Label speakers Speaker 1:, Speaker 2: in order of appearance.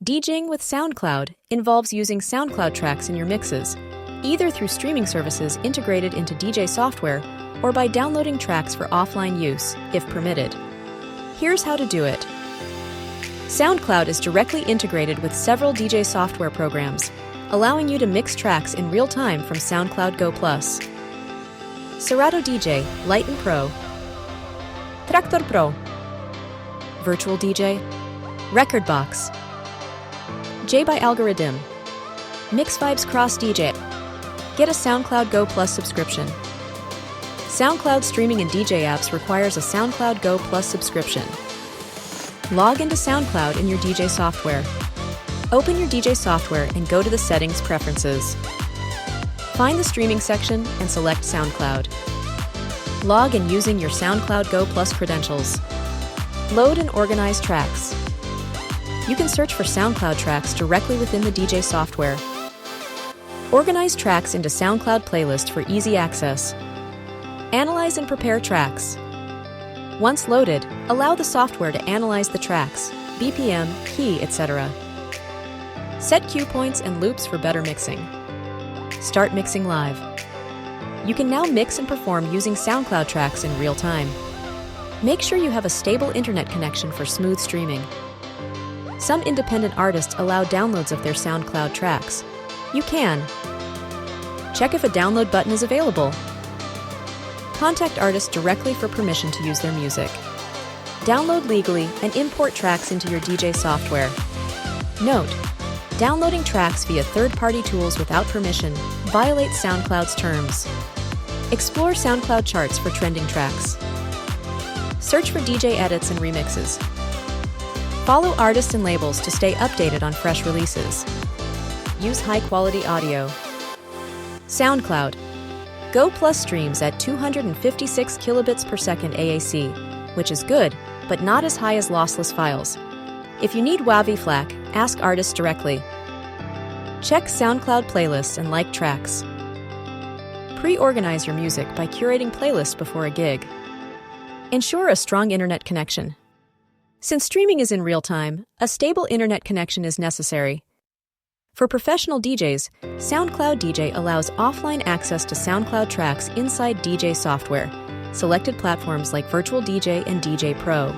Speaker 1: DJing with SoundCloud involves using SoundCloud tracks in your mixes, either through streaming services integrated into DJ software or by downloading tracks for offline use, if permitted. Here's how to do it. SoundCloud is directly integrated with several DJ software programs, allowing you to mix tracks in real time from SoundCloud Go+, Serato DJ, Lite Pro, Traktor Pro, Virtual DJ, Rekordbox, djay by Algoriddim, Mixvibes Cross DJ. Get a SoundCloud Go subscription. SoundCloud streaming and DJ apps requires a SoundCloud Go subscription. Log into SoundCloud in your DJ software. Open your DJ software and go to the Settings Preferences. Find the Streaming section and select SoundCloud. Log in using your SoundCloud Go credentials. Load and organize tracks. You can search for SoundCloud tracks directly within the DJ software. Organize tracks into SoundCloud playlists for easy access. Analyze and prepare tracks. Once loaded, allow the software to analyze the tracks, BPM, key, etc. Set cue points and loops for better mixing. Start mixing live. You can now mix and perform using SoundCloud tracks in real time. Make sure you have a stable internet connection for smooth streaming. Some independent artists allow downloads of their SoundCloud tracks. You can. Check if a download button is available. Contact artists directly for permission to use their music. Download legally and import tracks into your DJ software. Note: downloading tracks via third-party tools without permission violates SoundCloud's terms. Explore SoundCloud charts for trending tracks. Search for DJ edits and remixes. Follow artists and labels to stay updated on fresh releases. Use high-quality audio. SoundCloud Go streams at 256 kilobits per second AAC, which is good, but not as high as lossless files. If you need WAV FLAC, ask artists directly. Check SoundCloud playlists and like tracks. Pre-organize your music by curating playlists before a gig. Ensure a strong internet connection. Since streaming is in real time, a stable internet connection is necessary. For professional DJs, SoundCloud DJ allows offline access to SoundCloud tracks inside DJ software, selected platforms like Virtual DJ and djay Pro.